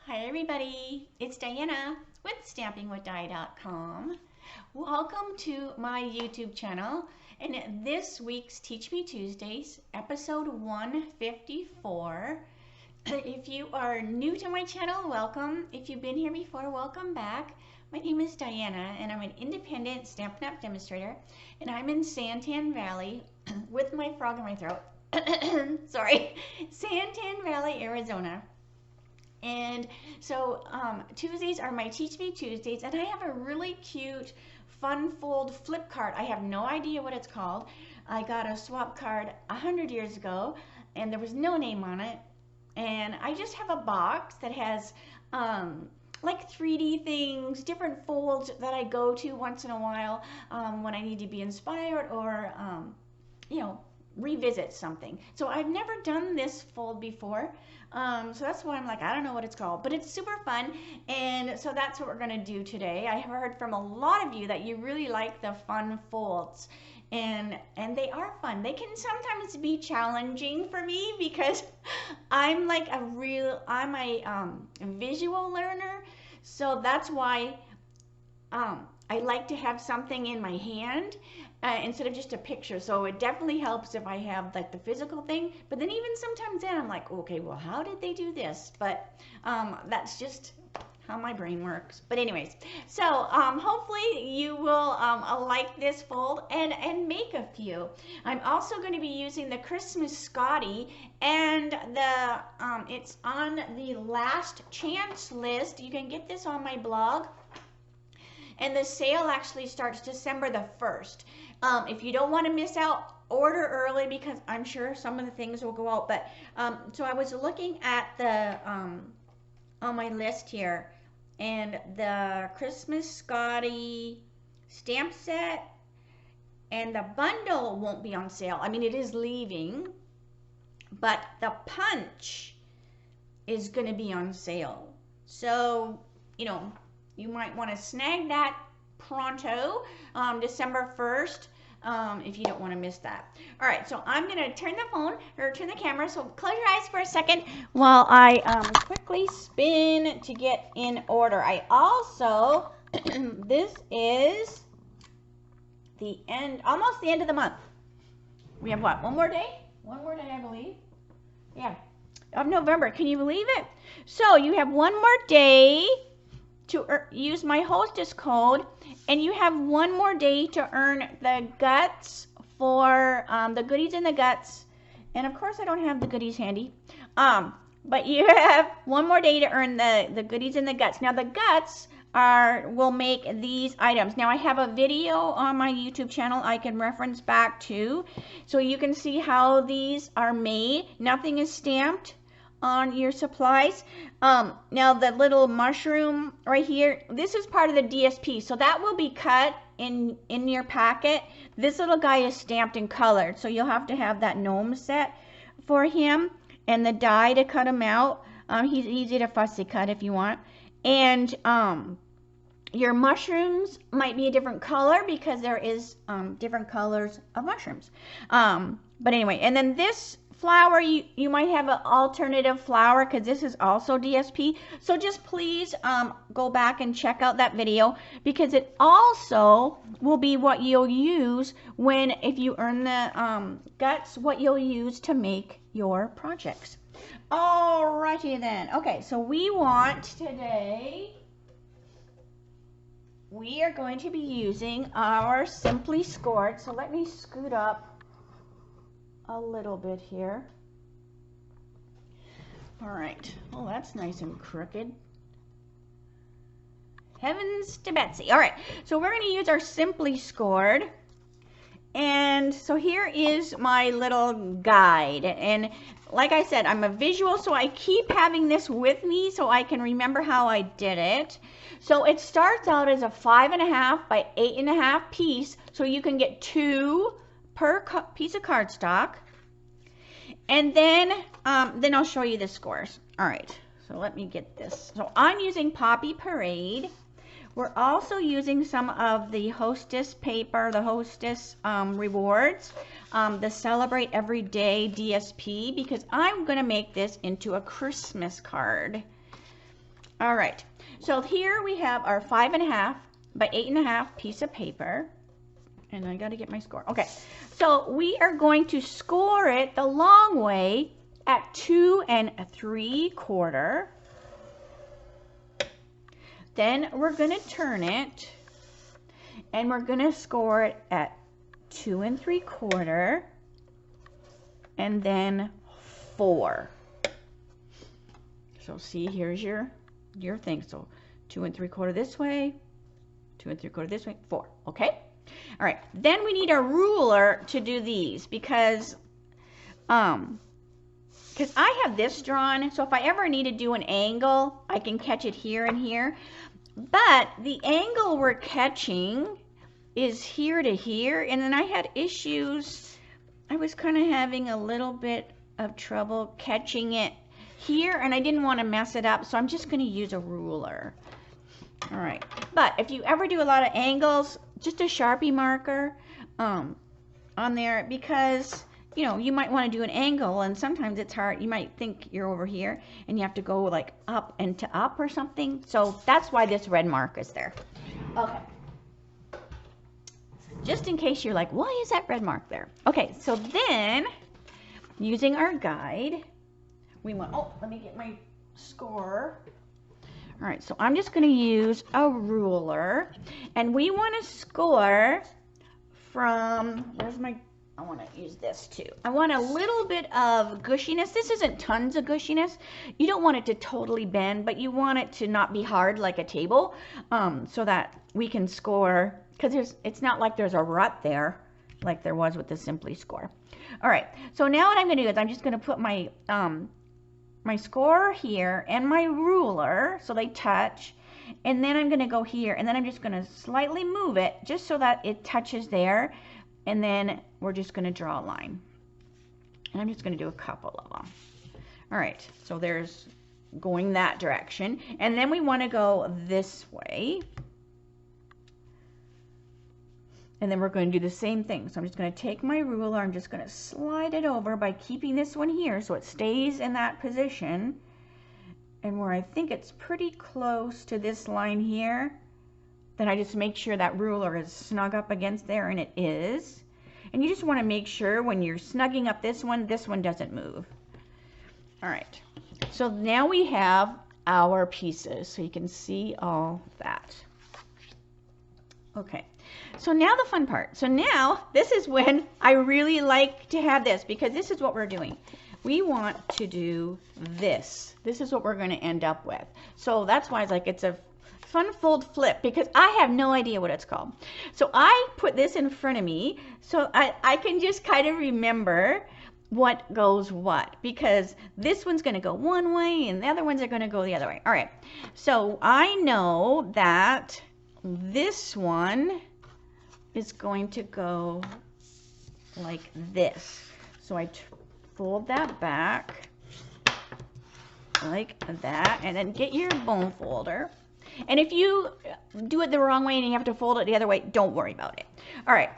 Hi everybody, it's Diana with stampingwithdi.com. Welcome to my YouTube channel and this week's Teach Me Tuesdays, episode 154. If you are new to my channel, welcome. If you've been here before, welcome back. My name is Diana and I'm an independent Stampin' Up! Demonstrator, and I'm in Santan Valley with my frog in my throat. Sorry, Santan Valley, Arizona. And so Tuesdays are my Teach Me Tuesdays, and I have a really cute fun fold flip card. I have no idea what it's called. I got a swap card 100 years ago and there was no name on it, and I just have a box that has like 3D things, different folds that I go to once in a while when I need to be inspired or you know, revisit something. So I've never done this fold before, so that's why I'm like, I don't know what it's called, but it's super fun. And so that's what we're going to do today. I have heard from a lot of you that you really like the fun folds, and they are fun. They can sometimes be challenging for me because I'm like I'm a visual learner, so that's why I like to have something in my hand instead of just a picture. So it definitely helps if I have like the physical thing, but then even sometimes then I'm like, okay, well, how did they do this? But that's just how my brain works. But anyways, so hopefully you will like this fold and make a few. I'm also going to be using the Christmas Scottie, and the it's on the last chance list. You can get this on my blog. And the sale actually starts December the 1st. If you don't want to miss out, order early because I'm sure some of the things will go out. But so I was looking at the on my list here, and the Christmas Scottie stamp set and the bundle won't be on sale. I mean, it is leaving, but the punch is going to be on sale. So, you know, you might want to snag that pronto, December 1st, if you don't want to miss that. All right, so I'm going to turn the camera, so close your eyes for a second while I quickly spin to get in order. I also, this is the end, almost the end of the month. We have what, one more day? One more day, I believe. Yeah, of November. Can you believe it? So you have one more day to use my hostess code, and you have one more day to earn the guts for the goodies in the guts. And of course I don't have the goodies handy, but you have one more day to earn the goodies in the guts. Now the guts will make these items. Now I have a video on my YouTube channel I can reference back to, so you can see how these are made. Nothing is stamped on your supplies. Now the little mushroom right here, this is part of the DSP, so that will be cut in your packet. This little guy is stamped and colored, so you'll have to have that gnome set for him and the die to cut him out. He's easy to fussy cut if you want. And your mushrooms might be a different color because there is different colors of mushrooms. But anyway, and then this flower, you might have an alternative flower because this is also DSP. So just please go back and check out that video, because it also will be what you'll use if you earn the guts, what you'll use to make your projects. Alrighty then. Okay, so we are going to be using our Simply Scored. So let me scoot up a little bit here. All right. Oh, that's nice and crooked. Heavens to Betsy. All right. So we're going to use our Simply Scored. And so here is my little guide. And like I said, I'm a visual, so I keep having this with me so I can remember how I did it. So it starts out as a 5.5 by 8.5 piece, so you can get 2 per piece of cardstock, and then I'll show you the scores. All right, so let me get this. So I'm using Poppy Parade. We're also using some of the Hostess paper, the Hostess rewards, the Celebrate Every Day DSP, because I'm going to make this into a Christmas card. All right, so here we have our 5.5 by 8.5 piece of paper. And I got to get my score. Okay, so we are going to score it the long way at 2 3/4. Then we're going to turn it and we're going to score it at 2 3/4 and then 4. So see, here's your thing. So 2 3/4 this way, 2 3/4 this way, 4. Okay. All right, then we need a ruler to do these because I have this drawn, so if I ever need to do an angle, I can catch it here and here. But the angle we're catching is here to here, and then I had issues. I was kind of having a little bit of trouble catching it here, and I didn't want to mess it up, so I'm just going to use a ruler. All right, but if you ever do a lot of angles, just a Sharpie marker on there, because you know you might want to do an angle and sometimes it's hard. You might think you're over here and you have to go like up and to up or something. So that's why this red mark is there. Okay. Just in case you're like, why is that red mark there? Okay, so then using our guide, we want, oh, let me get my score. All right, so I'm just going to use a ruler, and we want to score from, where's my, I want to use this too. I want a little bit of gushiness. This isn't tons of gushiness. You don't want it to totally bend, but you want it to not be hard like a table, so that we can score, because it's not like there's a rut there like there was with the Simply score. All right, so now what I'm going to do is I'm just going to put my my score here and my ruler so they touch, and then I'm going to go here, and then I'm just going to slightly move it just so that it touches there, and then we're just going to draw a line, and I'm just going to do a couple of them. All right, so there's going that direction, and then we want to go this way, and then we're going to do the same thing. So I'm just going to take my ruler, I'm just going to slide it over by keeping this one here so it stays in that position. And where I think it's pretty close to this line here, then I just make sure that ruler is snug up against there, and it is. And you just want to make sure when you're snugging up this one doesn't move. All right, so now we have our pieces, so you can see all that. Okay. So now the fun part. So now this is when I really like to have this, because this is what we're doing. We want to do this. This is what we're going to end up with. So that's why it's like it's a fun fold flip, because I have no idea what it's called. So I put this in front of me so I can just kind of remember what goes what, because this one's going to go one way and the other ones are going to go the other way. All right. So I know that this one is going to go like this. So I fold that back like that, and then get your bone folder. And if you do it the wrong way and you have to fold it the other way, don't worry about it. All right,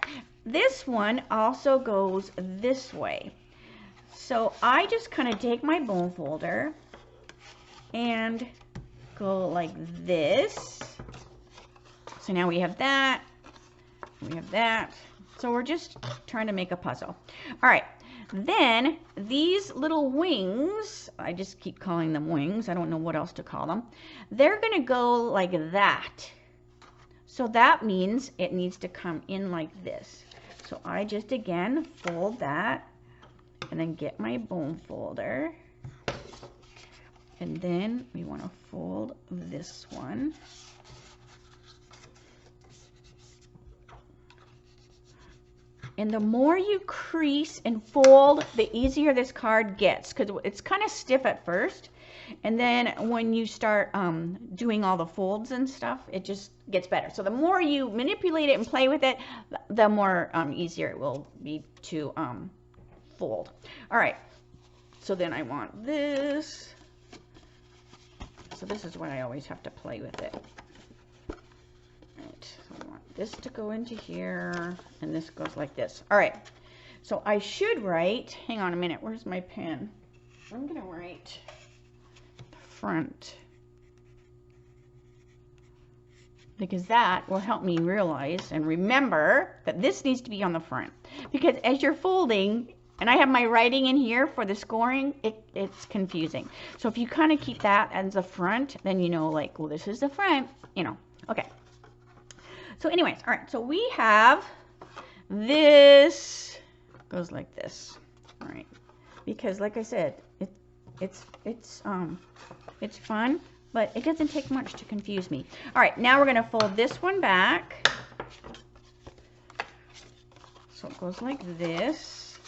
this one also goes this way. So I just kind of take my bone folder and go like this. So now we have that. We have that. So we're just trying to make a puzzle. All right. Then these little wings, I just keep calling them wings. I don't know what else to call them. They're going to go like that. So that means it needs to come in like this. So I just, again, fold that and then get my bone folder. And then we want to fold this one. And the more you crease and fold, the easier this card gets, because it's kind of stiff at first. And then when you start doing all the folds and stuff, it just gets better. So the more you manipulate it and play with it, the more easier it will be to fold. All right, so then I want this. So this is when I always have to play with it. Right, so I want this to go into here, and this goes like this. All right, so I should write, hang on a minute, where's my pen? I'm gonna write front because that will help me realize and remember that this needs to be on the front. Because as you're folding, and I have my writing in here for the scoring, it's confusing. So if you kind of keep that as the front, then you know, like, well, this is the front, you know. Okay. So anyways, all right, so we have this, goes like this, all right. Because like I said, it's fun, but it doesn't take much to confuse me. All right, now we're gonna fold this one back. So it goes like this,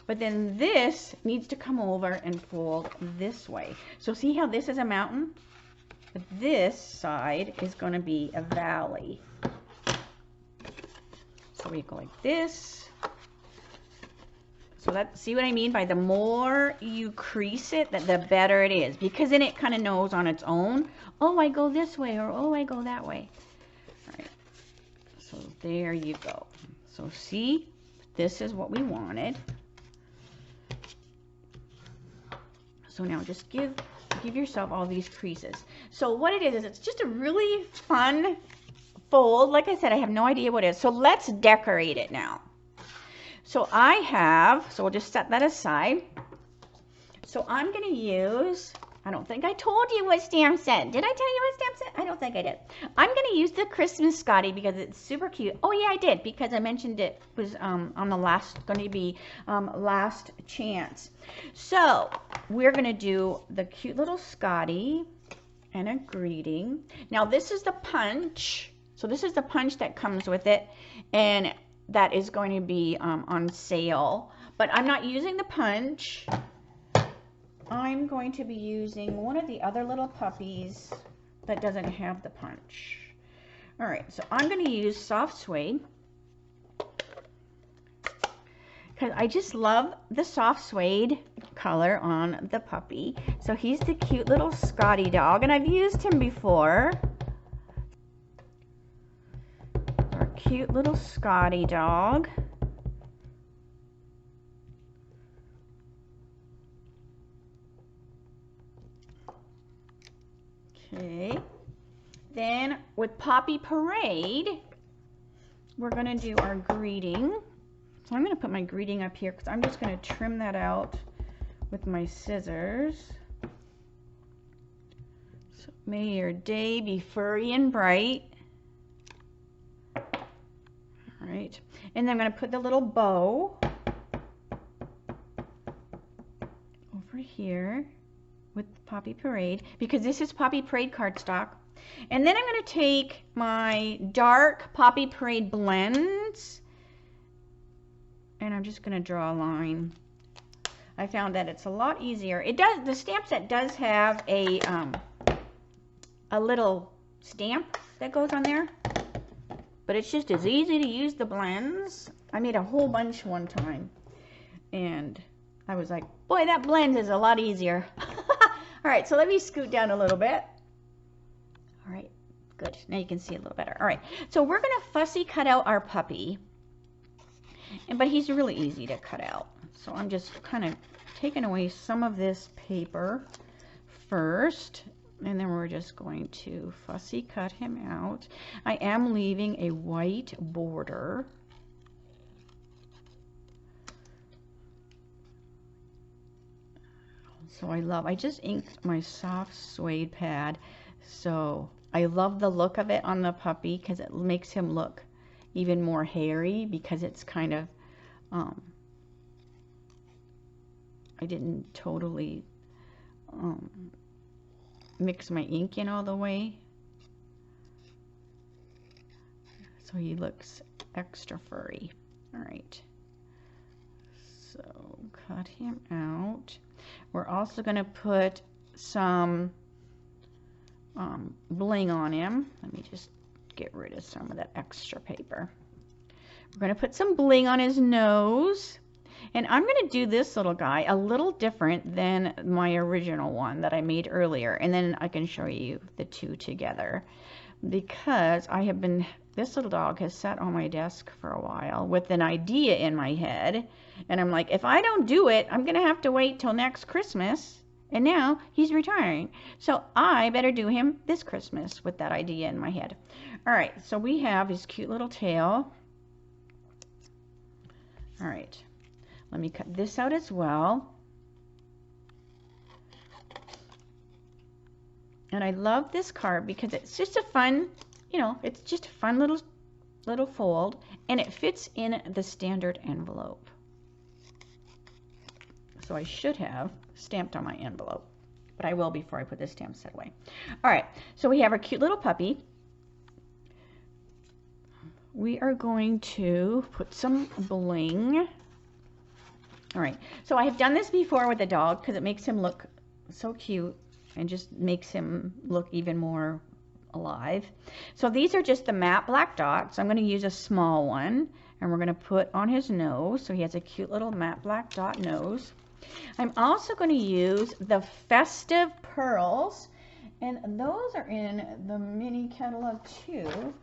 but then this needs to come over and fold this way. So see how this is a mountain? But this side is gonna be a valley. So we go like this. So that, see what I mean by the more you crease it, the better it is, because then it kind of knows on its own, oh, I go this way, or oh, I go that way. All right, so there you go. So see, this is what we wanted. So now just give yourself all these creases. So what it is it's just a really fun fold. Like I said, I have no idea what it is. So let's decorate it now. So so we'll just set that aside. So I'm going to use, I don't think I told you what stamp set. Did I tell you what stamp set? I don't think I did. I'm going to use the Christmas Scottie because it's super cute. Oh yeah, I did, because I mentioned it was on the last, going to be last chance. So we're going to do the cute little Scottie and a greeting. Now this is the punch. So this is the punch that comes with it, and that is going to be on sale. But I'm not using the punch. I'm going to be using one of the other little puppies that doesn't have the punch. All right, so I'm going to use soft suede because I just love the soft suede color on the puppy. So he's the cute little Scottie dog, and I've used him before. Our cute little Scottie dog. Okay, then with Poppy Parade, we're going to do our greeting. So I'm going to put my greeting up here because I'm just going to trim that out with my scissors. So may your day be furry and bright. All right, and then I'm going to put the little bow over here with Poppy Parade, because this is Poppy Parade cardstock. And then I'm going to take my dark Poppy Parade blends, and I'm just going to draw a line. I found that it's a lot easier. It does, the stamp set does have a little stamp that goes on there, but it's just as easy to use the blends. I made a whole bunch one time, and I was like, boy, that blend is a lot easier. All right, so let me scoot down a little bit. All right, good. Now you can see a little better. All right, so we're going to fussy cut out our puppy, but he's really easy to cut out. So I'm just kind of taking away some of this paper first, and then we're just going to fussy cut him out. I am leaving a white border. So I just inked my soft suede pad. So I love the look of it on the puppy because it makes him look even more hairy, because it's kind of, I didn't totally mix my ink in all the way. So he looks extra furry. All right. So cut him out. We're also going to put some bling on him. Let me just get rid of some of that extra paper. We're going to put some bling on his nose. And I'm going to do this little guy a little different than my original one that I made earlier. And then I can show you the two together. Because this little dog has sat on my desk for a while with an idea in my head. And I'm like, if I don't do it, I'm going to have to wait till next Christmas. And now he's retiring. So I better do him this Christmas with that idea in my head. All right, so we have his cute little tail. All right, let me cut this out as well. And I love this card because it's just a fun, you know, it's just a fun little fold, and it fits in the standard envelope. So I should have stamped on my envelope, but I will before I put this stamp set away. All right, so we have our cute little puppy. We are going to put some bling. All right, so I have done this before with the dog because it makes him look so cute and just makes him look even more alive. So these are just the matte black dots. I'm going to use a small one, and we're going to put on his nose. So he has a cute little matte black dot nose. I'm also going to use the festive pearls, and those are in the mini catalog too.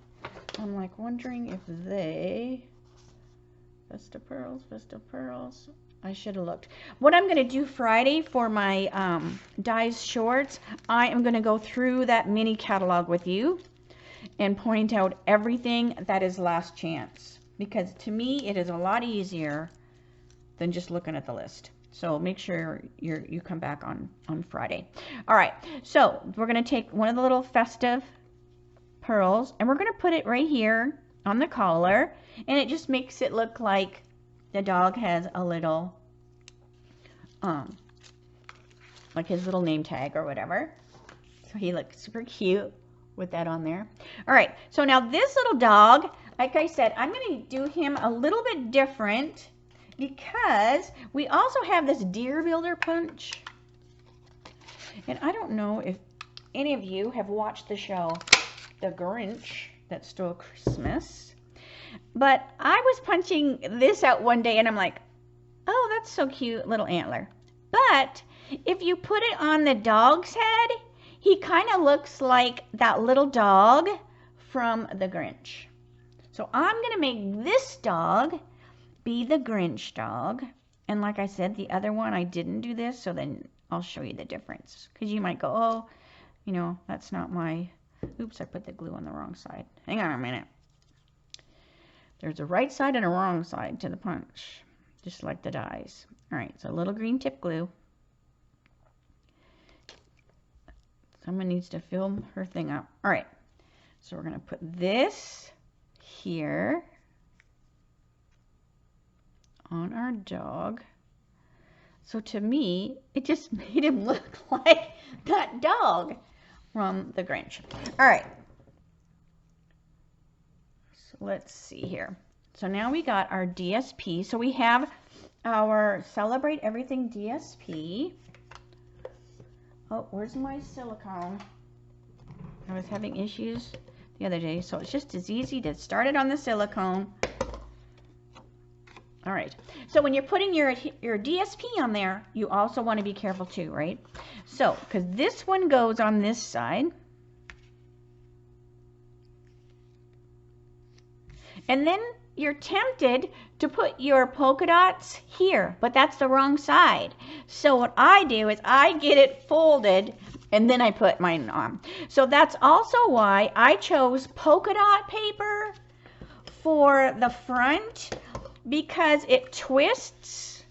I'm like wondering if they, festive pearls. I should have looked. What I'm going to do Friday for my dies shorts, I am going to go through that mini catalog with you and point out everything that is last chance. Because to me, it is a lot easier than just looking at the list. So make sure you come back on Friday. All right, so we're going to take one of the little festive pearls, and we're going to put it right here on the collar, and it just makes it look like the dog has a little, like his little name tag or whatever. So he looks super cute with that on there. All right, so now this little dog, like I said, I'm going to do him a little bit different because we also have this deer builder punch. And I don't know if any of you have watched the show The Grinch That Stole Christmas. But I was punching this out one day and I'm like, oh, that's so cute, little antler. But if you put it on the dog's head, he kind of looks like that little dog from The Grinch. So I'm going to make this dog be the Grinch dog. And like I said, the other one, I didn't do this, so then I'll show you the difference. Because you might go, oh, you know, that's not my... Oops, I put the glue on the wrong side. Hang on a minute. There's a right side and a wrong side to the punch, just like the dies. All right, so a little green tip glue. Someone needs to fill her thing up. All right, so we're going to put this here on our dog. So to me, it just made him look like that dog from The Grinch. All right. So let's see here. So now we got our DSP. So we have our Celebrate Everything DSP. Oh, where's my silicone? I was having issues the other day, so it's just as easy to start it on the silicone. All right, so when you're putting your DSP on there, you also want to be careful too, right? So, because this one goes on this side. And then you're tempted to put your polka dots here, but that's the wrong side. So what I do is I get it folded and then I put mine on. So that's also why I chose polka dot paper for the front, because it twists.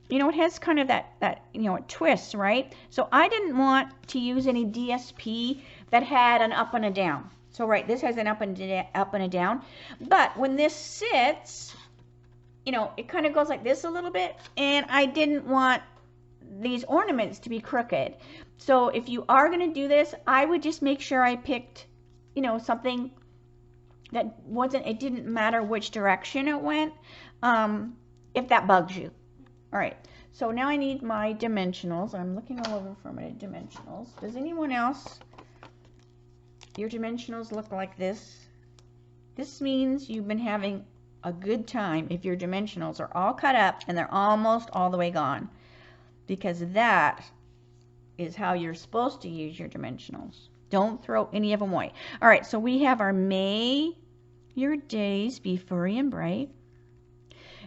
You know, it has kind of that you know, it twists, right? So I didn't want to use any DSP that had an up and a down. So right, this has an up and a down. But when this sits, you know, it kind of goes like this a little bit, and I didn't want these ornaments to be crooked. So if you are going to do this, I would just make sure I picked, you know, something that wasn't, it didn't matter which direction it went, if that bugs you. All right, so now I need my dimensionals. I'm looking all over for my dimensionals. Does anyone else, your dimensionals look like this? This means you've been having a good time if your dimensionals are all cut up and they're almost all the way gone, because that is how you're supposed to use your dimensionals. Don't throw any of them away. All right, so we have our May Your Days Be Furry and Bright.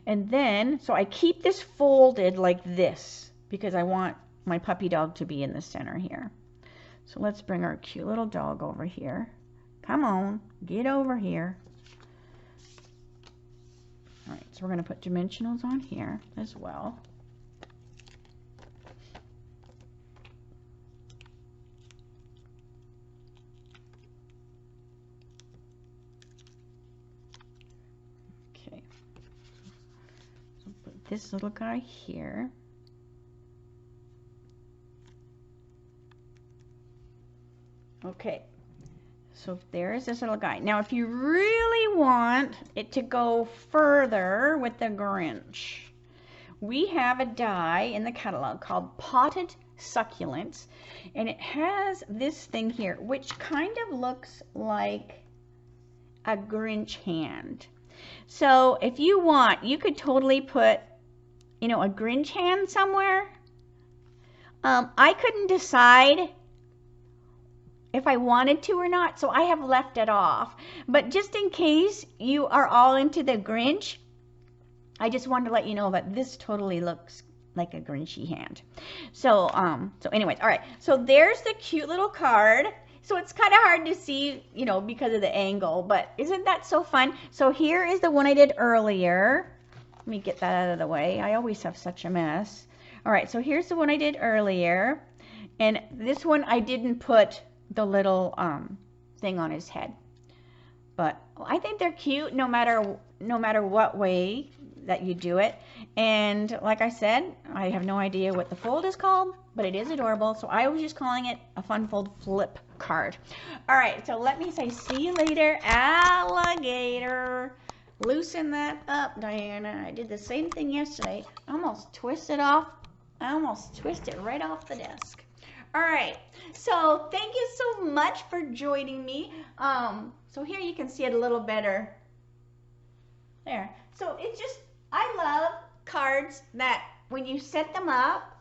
And then, so I keep this folded like this because I want my puppy dog to be in the center here. So let's bring our cute little dog over here. Come on, get over here. All right, so we're going to put dimensionals on here as well. Okay, so put this little guy here. Okay, so there's this little guy. Now, if you really want it to go further with the Grinch, we have a die in the catalog called Potted Succulents, and it has this thing here, which kind of looks like a Grinch hand. So if you want, you could totally put, you know, a Grinch hand somewhere. I couldn't decide if I wanted to or not, so I have left it off. But just in case you are all into the Grinch, I just wanted to let you know that this totally looks like a Grinchy hand. So anyways, all right. So there's the cute little card. So it's kind of hard to see, you know, because of the angle, but isn't that so fun? So here is the one I did earlier. Let me get that out of the way. I always have such a mess. All right, so here's the one I did earlier. And this one I didn't put the little thing on his head, but I think they're cute no matter what way that you do it. And like I said, I have no idea what the fold is called, but it is adorable, so I was just calling it a fun fold flip card. All right, so let me say see you later, alligator. Loosen that up, Diana. I did the same thing yesterday. I almost twisted it right off the desk. All right, so thank you so much for joining me. So here you can see it a little better. There. So it's just, I love cards that when you set them up,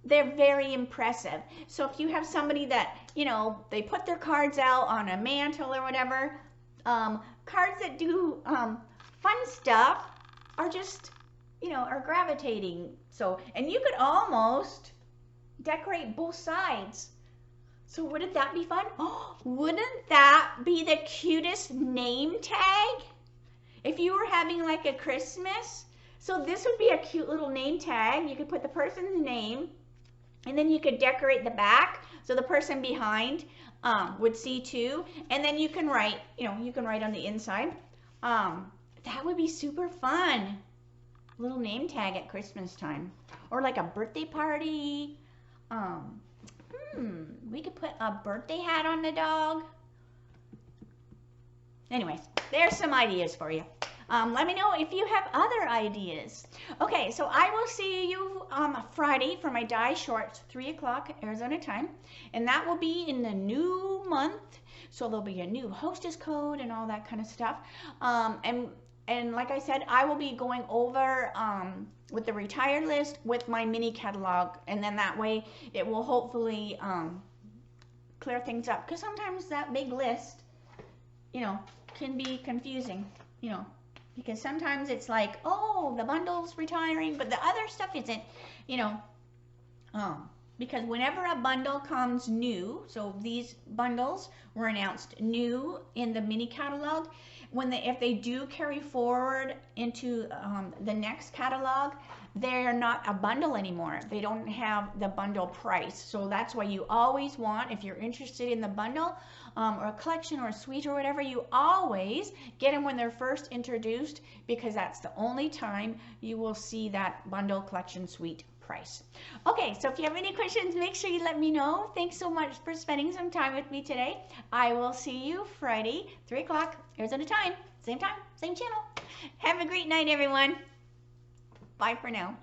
they're very impressive. So if you have somebody that, you know, they put their cards out on a mantle or whatever, cards that do fun stuff are just, you know, are gravitating. So, and you could almost decorate both sides. So wouldn't that be fun? Oh, wouldn't that be the cutest name tag? If you were having like a Christmas, so this would be a cute little name tag. You could put the person's name, and then you could decorate the back so the person behind would see too. And then you can write, you know, you can write on the inside. That would be super fun. Little name tag at Christmas time, or like a birthday party. We could put a birthday hat on the dog. Anyways, there's some ideas for you. Let me know if you have other ideas. Okay, so I will see you Friday for my die shorts, 3 o'clock Arizona time. And that will be in the new month. So there'll be a new hostess code and all that kind of stuff. And like I said, I will be going over with the retired list with my mini catalog. And then that way it will hopefully clear things up. Because sometimes that big list, you know, can be confusing, you know. Because sometimes it's like, oh, the bundle's retiring, but the other stuff isn't, you know. Because whenever a bundle comes new, so these bundles were announced new in the mini catalog, if they do carry forward into the next catalog, they're not a bundle anymore. They don't have the bundle price. So that's why you always want, if you're interested in the bundle or a collection or a suite or whatever, you always get them when they're first introduced, because that's the only time you will see that bundle, collection, suite price. Okay, so if you have any questions, make sure you let me know. Thanks so much for spending some time with me today. I will see you Friday, 3 o'clock Arizona time, same channel. Have a great night, everyone. Bye for now.